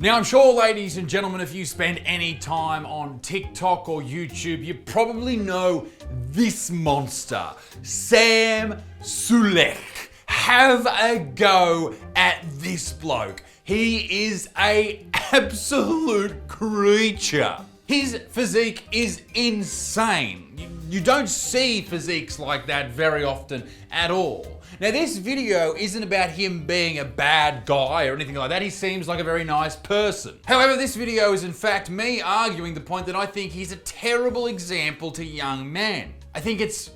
Now, I'm sure, ladies and gentlemen, if you spend any time on TikTok or YouTube, you probably know this monster, Sam Sulek. Have a go at this bloke. He is an absolute creature. His physique is insane. You don't see physiques like that very often at all. Now, this video isn't about him being a bad guy or anything like that. He seems like a very nice person. However, this video is in fact me arguing the point that I think he's a terrible example to young men. I think it's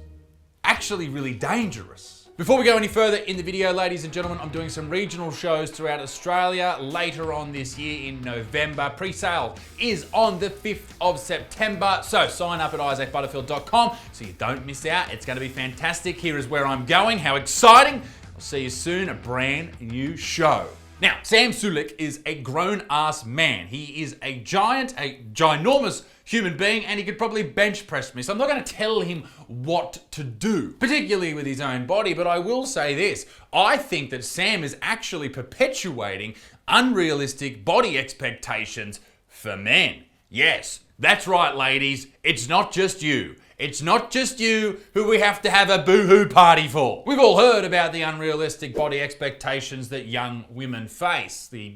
actually really dangerous. Before we go any further in the video, ladies and gentlemen, I'm doing some regional shows throughout Australia later on this year in November. Pre-sale is on the 5th of September, so sign up at isaacbutterfield.com so you don't miss out. It's going to be fantastic. Here is where I'm going. How exciting! I'll see you soon, a brand new show. Now, Sam Sulek is a grown-ass man. He is a giant, a ginormous human being, and he could probably bench press me. So I'm not going to tell him what to do, particularly with his own body, but I will say this. I think that Sam is actually perpetuating unrealistic body expectations for men. Yes, that's right, ladies. It's not just you. It's not just you who we have to have a boo-hoo party for. We've all heard about the unrealistic body expectations that young women face. The,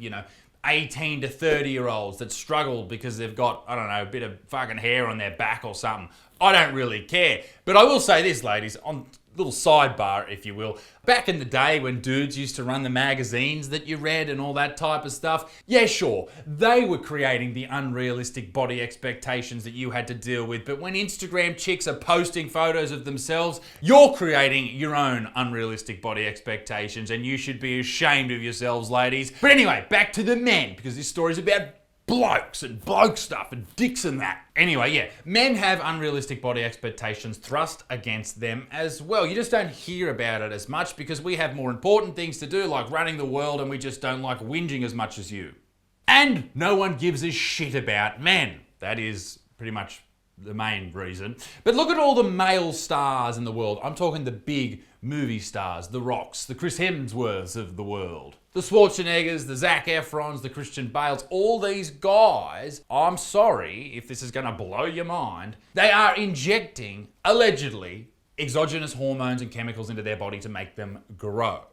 18 to 30-year-olds that struggle because they've got, I don't know, a bit of fucking hair on their back or something. I don't really care. But I will say this, ladies, on little sidebar, if you will. Back in the day when dudes used to run the magazines that you read and all that type of stuff, yeah, sure, they were creating the unrealistic body expectations that you had to deal with. But when Instagram chicks are posting photos of themselves, you're creating your own unrealistic body expectations, and you should be ashamed of yourselves, ladies. But anyway, back to the men, because this story's about blokes and bloke stuff and dicks and that. Anyway, yeah, men have unrealistic body expectations thrust against them as well. You just don't hear about it as much because we have more important things to do, like running the world, and we just don't like whinging as much as you. And no one gives a shit about men. That is pretty much the main reason. But look at all the male stars in the world. I'm talking the big movie stars, the Rocks, the Chris Hemsworths of the world, the Schwarzeneggers, the Zac Efrons, the Christian Bales. All these guys, I'm sorry if this is going to blow your mind, they are injecting, allegedly, exogenous hormones and chemicals into their body to make them grow.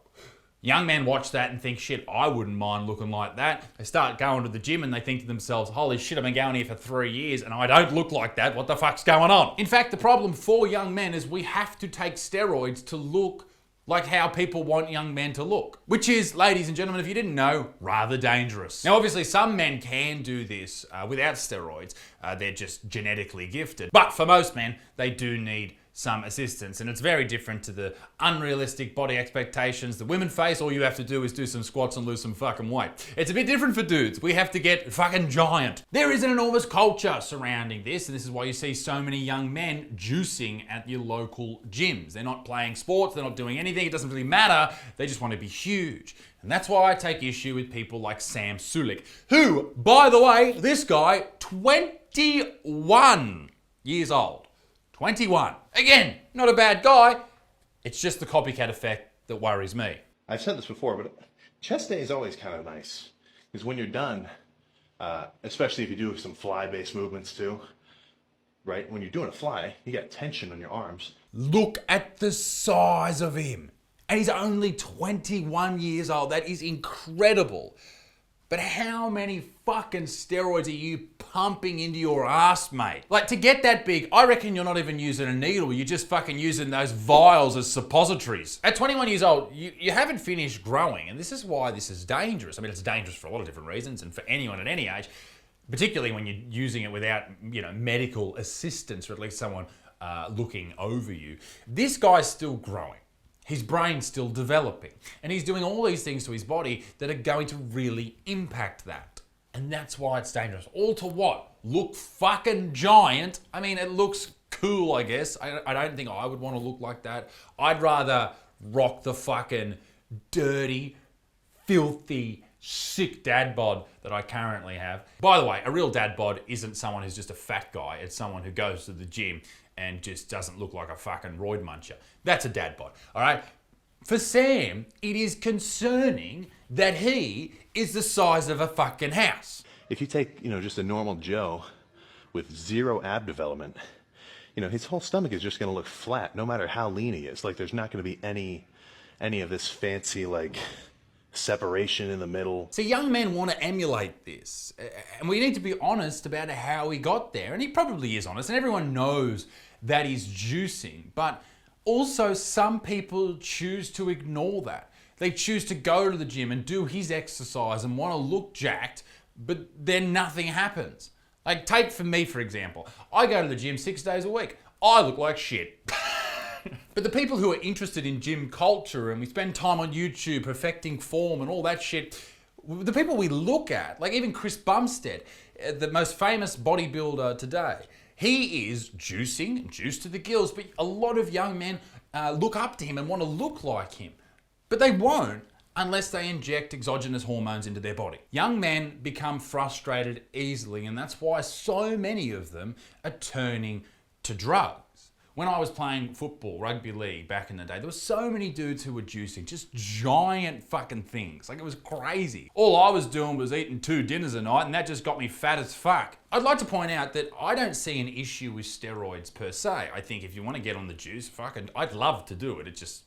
Young men watch that and think, shit, I wouldn't mind looking like that. They start going to the gym and they think to themselves, holy shit, I've been going here for 3 years and I don't look like that. What the fuck's going on? In fact, the problem for young men is we have to take steroids to look like how people want young men to look. Which is, ladies and gentlemen, if you didn't know, rather dangerous. Now, obviously, some men can do this without steroids. They're just genetically gifted. But for most men, they do need some assistance, and it's very different to the unrealistic body expectations that women face. All you have to do is do some squats and lose some fucking weight. It's a bit different for dudes. We have to get fucking giant. There is an enormous culture surrounding this, and this is why you see so many young men juicing at your local gyms. They're not playing sports, they're not doing anything, it doesn't really matter, they just want to be huge. And that's why I take issue with people like Sam Sulek, who, by the way, this guy, 21 years old. 21. Again, not a bad guy. It's just the copycat effect that worries me. I've said this before, but chest day is always kind of nice. Because when you're done, especially if you do some fly-based movements too, right? When you're doing a fly, you got tension on your arms. Look at the size of him. And he's only 21 years old. That is incredible. But how many fucking steroids are you pumping into your ass, mate? Like, to get that big, I reckon you're not even using a needle. You're just fucking using those vials as suppositories. At 21 years old, you haven't finished growing. And this is why this is dangerous. I mean, it's dangerous for a lot of different reasons and for anyone at any age, particularly when you're using it without, medical assistance or at least someone looking over you. This guy's still growing. His brain's still developing. And he's doing all these things to his body that are going to really impact that. And that's why it's dangerous. All to what? Look fucking giant. I mean, it looks cool, I guess. I don't think I would want to look like that. I'd rather rock the fucking dirty, filthy, sick dad bod that I currently have. By the way, a real dad bod isn't someone who's just a fat guy. It's someone who goes to the gym and just doesn't look like a fucking roid muncher. That's a dad bod, all right? For Sam, it is concerning that he is the size of a fucking house. If you take, just a normal Joe with zero ab development, his whole stomach is just going to look flat no matter how lean he is. Like, there's not going to be any of this fancy, like, separation in the middle. So young men want to emulate this, and we need to be honest about how he got there. And he probably is honest, and everyone knows that he's juicing, but also some people choose to ignore that. They choose to go to the gym and do his exercise and want to look jacked, but then nothing happens. Like, take for me, for example. I go to the gym 6 days a week. I look like shit. But the people who are interested in gym culture, and we spend time on YouTube perfecting form and all that shit, the people we look at, like even Chris Bumstead, the most famous bodybuilder today, he is juicing, juiced to the gills, but a lot of young men look up to him and want to look like him. But they won't unless they inject exogenous hormones into their body. Young men become frustrated easily, and that's why so many of them are turning to drugs. When I was playing football, rugby league back in the day, there were so many dudes who were juicing, just giant fucking things. Like, it was crazy. All I was doing was eating 2 dinners a night, and that just got me fat as fuck. I'd like to point out that I don't see an issue with steroids per se. I think if you want to get on the juice, fucking, I'd love to do it. It just,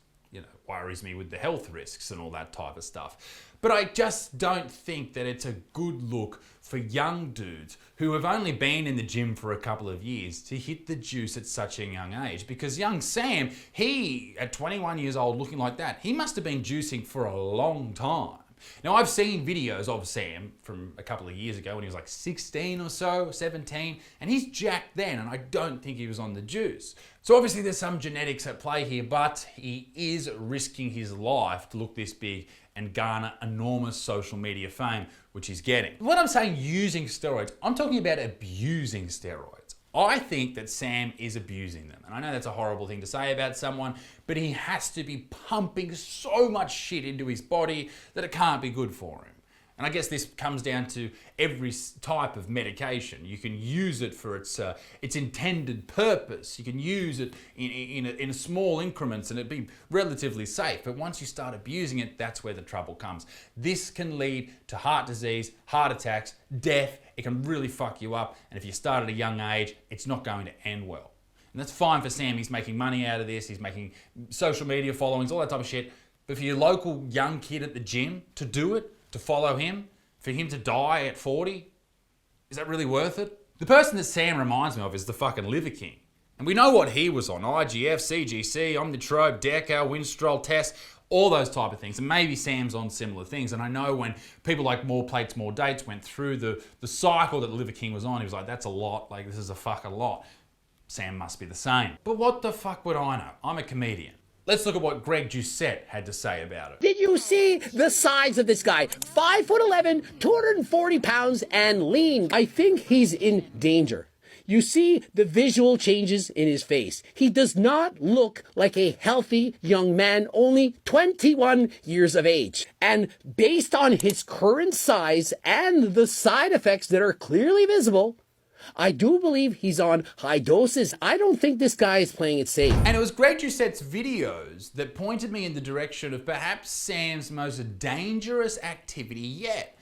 worries me with the health risks and all that type of stuff. But I just don't think that it's a good look for young dudes who have only been in the gym for a couple of years to hit the juice at such a young age. Because young Sam, he, at 21 years old, looking like that, he must have been juicing for a long time. Now, I've seen videos of Sam from a couple of years ago when he was like 16 or so, 17, and he's jacked then, and I don't think he was on the juice. So obviously there's some genetics at play here, but he is risking his life to look this big and garner enormous social media fame, which he's getting. When I'm saying using steroids, I'm talking about abusing steroids. I think that Sam is abusing them. And I know that's a horrible thing to say about someone, but he has to be pumping so much shit into his body that it can't be good for him. And I guess this comes down to every type of medication. You can use it for its intended purpose. You can use it in small increments and it'd be relatively safe. But once you start abusing it, that's where the trouble comes. This can lead to heart disease, heart attacks, death. It can really fuck you up. And if you start at a young age, it's not going to end well. And that's fine for Sam. He's making money out of this. He's making social media followings, all that type of shit. But for your local young kid at the gym to do it, to follow him, for him to die at 40, is that really worth it? The person that Sam reminds me of is the fucking Liver King. And we know what he was on: IGF, CGC, Omnitrope, Deco, Winstrol, Test, all those type of things. And maybe Sam's on similar things. And I know when people like More Plates, More Dates went through the cycle that Liver King was on, he was like, that's a lot, like this is a fucking lot. Sam must be the same. But what the fuck would I know? I'm a comedian. Let's look at what Greg Doucette had to say about it. Did you see the size of this guy? 5'11", 240 pounds, and lean. I think he's in danger. You see the visual changes in his face. He does not look like a healthy young man, only 21 years of age. And based on his current size and the side effects that are clearly visible, I do believe he's on high doses. I don't think this guy is playing it safe. And it was Greg Doucette's videos that pointed me in the direction of perhaps Sam's most dangerous activity yet.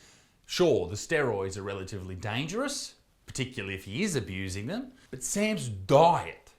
Sure, the steroids are relatively dangerous, particularly if he is abusing them, but Sam's diet,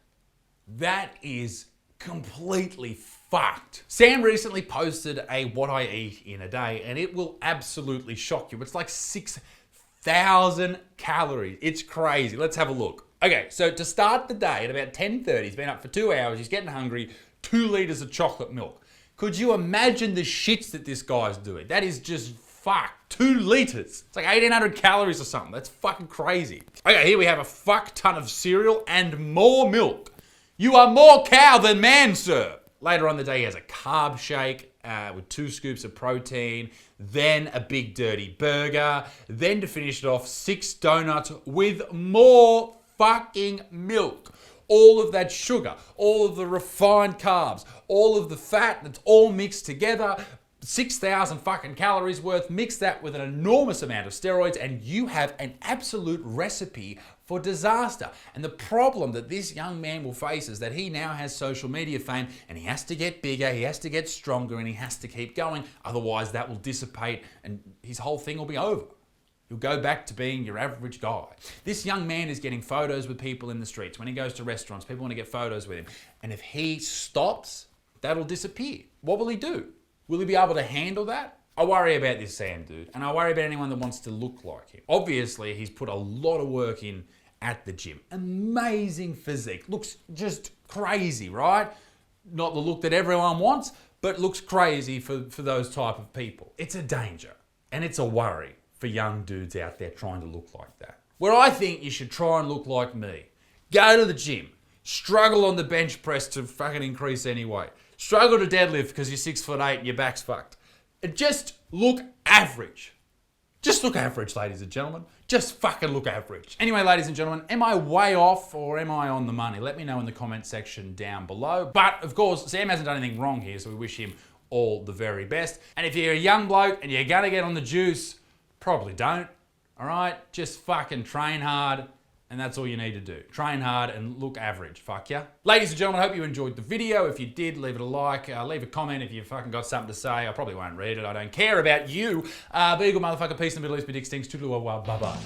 that is completely fucked. Sam recently posted a what I eat in a day, and it will absolutely shock you. It's like 6,000 calories. It's crazy. Let's have a look. Okay, so to start the day at about 10:30, he's been up for 2 hours, he's getting hungry, 2 liters of chocolate milk. Could you imagine the shits that this guy's doing? That is just fuck. 2 liters. It's like 1,800 calories or something. That's fucking crazy. Okay, here we have a fuck ton of cereal and more milk. You are more cow than man, sir. Later on the day, he has a carb shake with 2 scoops of protein, then a big dirty burger, then to finish it off, 6 donuts with more fucking milk. All of that sugar, all of the refined carbs, all of the fat that's all mixed together, 6,000 fucking calories worth, mix that with an enormous amount of steroids, and you have an absolute recipe for disaster. And the problem that this young man will face is that he now has social media fame, and he has to get bigger, he has to get stronger, and he has to keep going. Otherwise, that will dissipate, and his whole thing will be over. You'll go back to being your average guy. This young man is getting photos with people in the streets. When he goes to restaurants, people want to get photos with him. And if he stops, that'll disappear. What will he do? Will he be able to handle that? I worry about this Sam dude, and I worry about anyone that wants to look like him. Obviously, he's put a lot of work in at the gym. Amazing physique. Looks just crazy, right? Not the look that everyone wants, but looks crazy for those type of people. It's a danger, and it's a worry for young dudes out there trying to look like that. Where I think you should try and look like me. Go to the gym. Struggle on the bench press to fucking increase any weight. Struggle to deadlift because you're 6'8" and your back's fucked. And just look average. Just look average, ladies and gentlemen. Just fucking look average. Anyway, ladies and gentlemen, am I way off or am I on the money? Let me know in the comment section down below. But of course, Sam hasn't done anything wrong here, so we wish him all the very best. And if you're a young bloke and you're gonna get on the juice, probably don't, all right? Just fucking train hard, and that's all you need to do. Train hard and look average, fuck ya. Ladies and gentlemen, I hope you enjoyed the video. If you did, leave it a like, leave a comment if you fucking got something to say. I probably won't read it, I don't care about you. Be a good motherfucker, peace in the Middle East, be dick stinks, toodaloo, bye-bye.